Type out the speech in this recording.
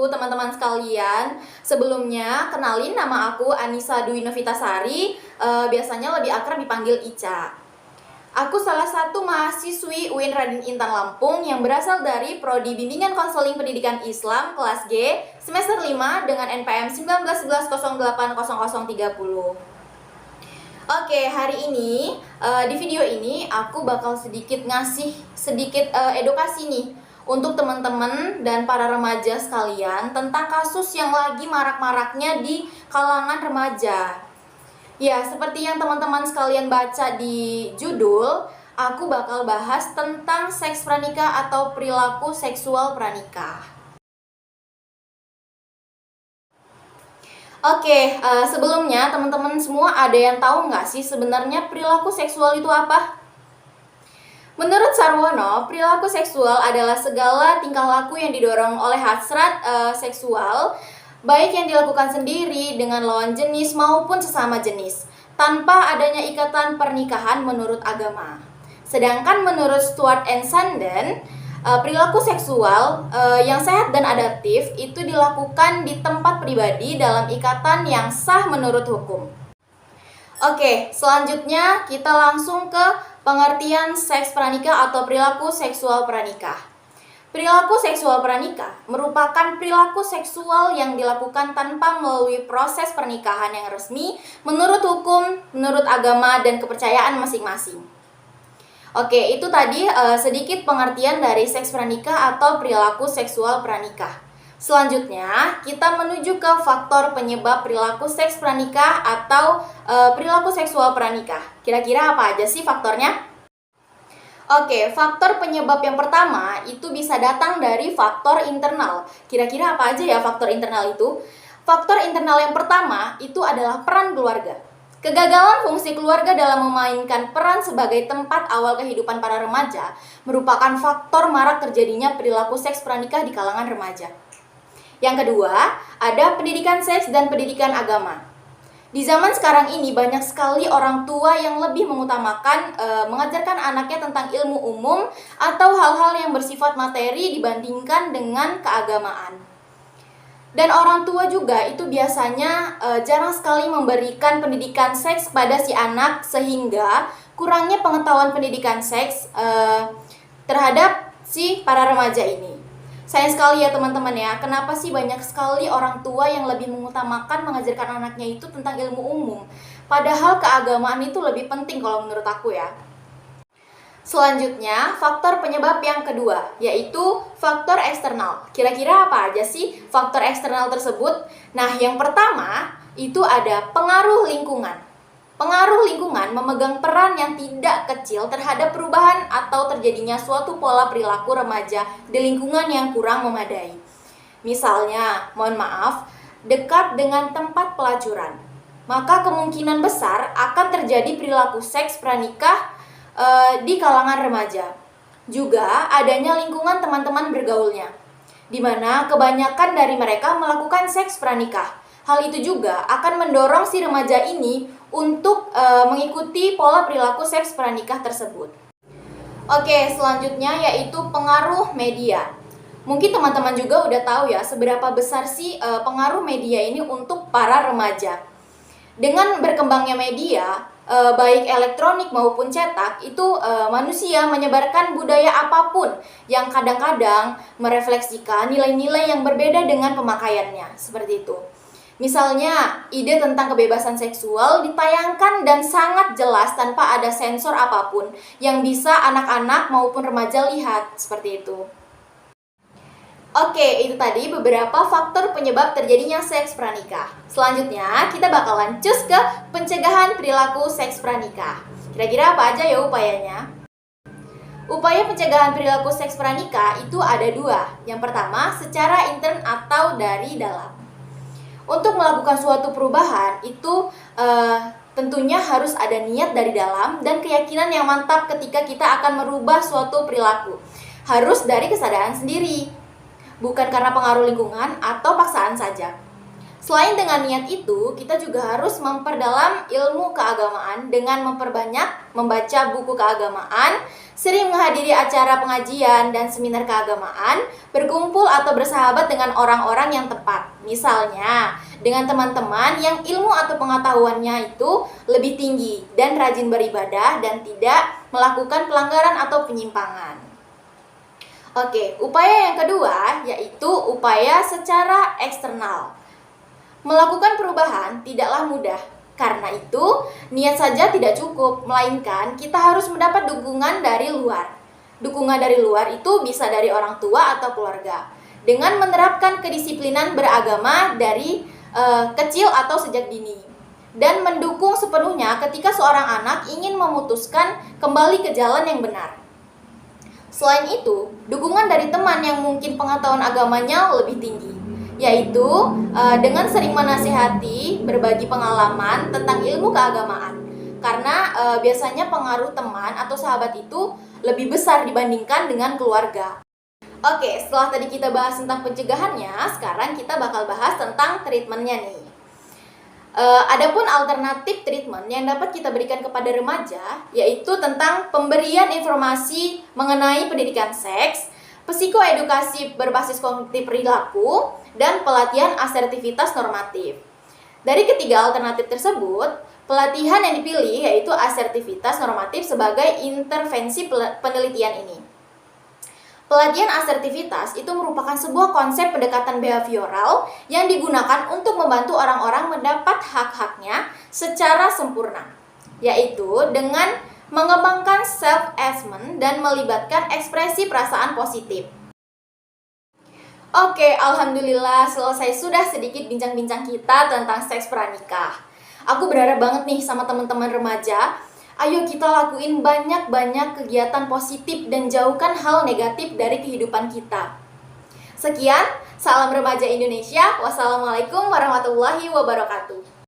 wabarakatuh, teman-teman sekalian. Sebelumnya, kenalin nama aku Anissa Dwi Novitasari, biasanya lebih akrab dipanggil Ica. Aku salah satu mahasiswi UIN Raden Intan Lampung yang berasal dari Prodi Bimbingan Konseling Pendidikan Islam kelas G semester 5 dengan NPM 1911080030. Oke, hari ini di video ini aku bakal ngasih sedikit edukasi nih untuk teman-teman dan para remaja sekalian tentang kasus yang lagi marak-maraknya di kalangan remaja. Ya, seperti yang teman-teman sekalian baca di judul, aku bakal bahas tentang seks pranikah atau perilaku seksual pranikah. Oke, sebelumnya teman-teman semua ada yang tahu nggak sih sebenarnya perilaku seksual itu apa? Menurut Sarwono, perilaku seksual adalah segala tingkah laku yang didorong oleh hasrat seksual, baik yang dilakukan sendiri dengan lawan jenis maupun sesama jenis, tanpa adanya ikatan pernikahan menurut agama. Sedangkan menurut Stuart and Sandon, perilaku seksual yang sehat dan adaptif itu dilakukan di tempat pribadi dalam ikatan yang sah menurut hukum. Oke, selanjutnya kita langsung ke pengertian seks pranikah atau perilaku seksual pranikah. Perilaku seksual pranikah merupakan perilaku seksual yang dilakukan tanpa melalui proses pernikahan yang resmi menurut hukum, menurut agama, dan kepercayaan masing-masing. Oke, itu tadi sedikit pengertian dari seks pranikah atau perilaku seksual pranikah. Selanjutnya, kita menuju ke faktor penyebab perilaku seks pranikah atau perilaku seksual pranikah. Kira-kira apa aja sih faktornya? Oke, faktor penyebab yang pertama itu bisa datang dari faktor internal. Kira-kira apa aja ya faktor internal itu? Faktor internal yang pertama itu adalah peran keluarga. Kegagalan fungsi keluarga dalam memainkan peran sebagai tempat awal kehidupan para remaja merupakan faktor marak terjadinya perilaku seks pranikah di kalangan remaja. Yang kedua, ada pendidikan seks dan pendidikan agama. Di zaman sekarang ini banyak sekali orang tua yang lebih mengutamakan mengajarkan anaknya tentang ilmu umum atau hal-hal yang bersifat materi dibandingkan dengan keagamaan. Dan orang tua juga itu biasanya jarang sekali memberikan pendidikan seks pada si anak sehingga kurangnya pengetahuan pendidikan seks terhadap si para remaja ini. Sayang sekali ya teman-teman ya, kenapa sih banyak sekali orang tua yang lebih mengutamakan mengajarkan anaknya itu tentang ilmu umum, padahal keagamaan itu lebih penting kalau menurut aku ya. Selanjutnya, faktor penyebab yang kedua, yaitu faktor eksternal. Kira-kira apa aja sih faktor eksternal tersebut? Nah, yang pertama itu ada pengaruh lingkungan. Pengaruh lingkungan memegang peran yang tidak kecil terhadap perubahan atau terjadinya suatu pola perilaku remaja di lingkungan yang kurang memadai. Misalnya, mohon maaf, dekat dengan tempat pelacuran, maka kemungkinan besar akan terjadi perilaku seks pranikah di kalangan remaja. Juga adanya lingkungan teman-teman bergaulnya, di mana kebanyakan dari mereka melakukan seks pranikah. Hal itu juga akan mendorong si remaja ini untuk mengikuti pola perilaku seks pranikah tersebut. Oke, selanjutnya yaitu pengaruh media. Mungkin teman-teman juga udah tahu ya seberapa besar sih pengaruh media ini untuk para remaja. Dengan berkembangnya media, baik elektronik maupun cetak, itu manusia menyebarkan budaya apapun yang kadang-kadang merefleksikan nilai-nilai yang berbeda dengan pemakaiannya, seperti itu. Misalnya, ide tentang kebebasan seksual ditayangkan dan sangat jelas tanpa ada sensor apapun yang bisa anak-anak maupun remaja lihat, seperti itu. Oke, itu tadi beberapa faktor penyebab terjadinya seks pranikah. Selanjutnya, kita bakalan cus ke pencegahan perilaku seks pranikah. Kira-kira apa aja ya upayanya? Upaya pencegahan perilaku seks pranikah itu ada dua. Yang pertama, secara intern atau dari dalam. Untuk melakukan suatu perubahan itu tentunya harus ada niat dari dalam dan keyakinan yang mantap ketika kita akan merubah suatu perilaku. Harus dari kesadaran sendiri, bukan karena pengaruh lingkungan atau paksaan saja. Selain dengan niat itu, kita juga harus memperdalam ilmu keagamaan dengan memperbanyak membaca buku keagamaan, sering menghadiri acara pengajian dan seminar keagamaan, berkumpul atau bersahabat dengan orang-orang yang tepat. Misalnya, dengan teman-teman yang ilmu atau pengetahuannya itu lebih tinggi dan rajin beribadah dan tidak melakukan pelanggaran atau penyimpangan. Oke, upaya yang kedua yaitu upaya secara eksternal. Melakukan perubahan tidaklah mudah. Karena itu, niat saja tidak cukup, melainkan kita harus mendapat dukungan dari luar. Dukungan dari luar itu bisa dari orang tua atau keluarga. Dengan menerapkan kedisiplinan beragama dari kecil atau sejak dini. Dan mendukung sepenuhnya ketika seorang anak ingin memutuskan kembali ke jalan yang benar. Selain itu, dukungan dari teman yang mungkin pengetahuan agamanya lebih tinggi, yaitu dengan sering menasihati, berbagi pengalaman tentang ilmu keagamaan. Karena biasanya pengaruh teman atau sahabat itu lebih besar dibandingkan dengan keluarga. Oke, setelah tadi kita bahas tentang pencegahannya, sekarang kita bakal bahas tentang treatmentnya nih. Adapun alternatif treatment yang dapat kita berikan kepada remaja, yaitu tentang pemberian informasi mengenai pendidikan seks, psikoedukasi berbasis kognitif perilaku, dan pelatihan asertivitas normatif. Dari ketiga alternatif tersebut, pelatihan yang dipilih yaitu asertivitas normatif sebagai intervensi penelitian ini. Pelatihan asertivitas itu merupakan sebuah konsep pendekatan behavioral yang digunakan untuk membantu orang-orang mendapat hak-haknya secara sempurna, yaitu dengan mengembangkan self-assessment dan melibatkan ekspresi perasaan positif. Oke, alhamdulillah selesai sudah sedikit bincang-bincang kita tentang seks pranikah. Aku berharap banget nih sama teman-teman remaja. Ayo kita lakuin banyak-banyak kegiatan positif dan jauhkan hal negatif dari kehidupan kita. Sekian, salam remaja Indonesia. Wassalamualaikum warahmatullahi wabarakatuh.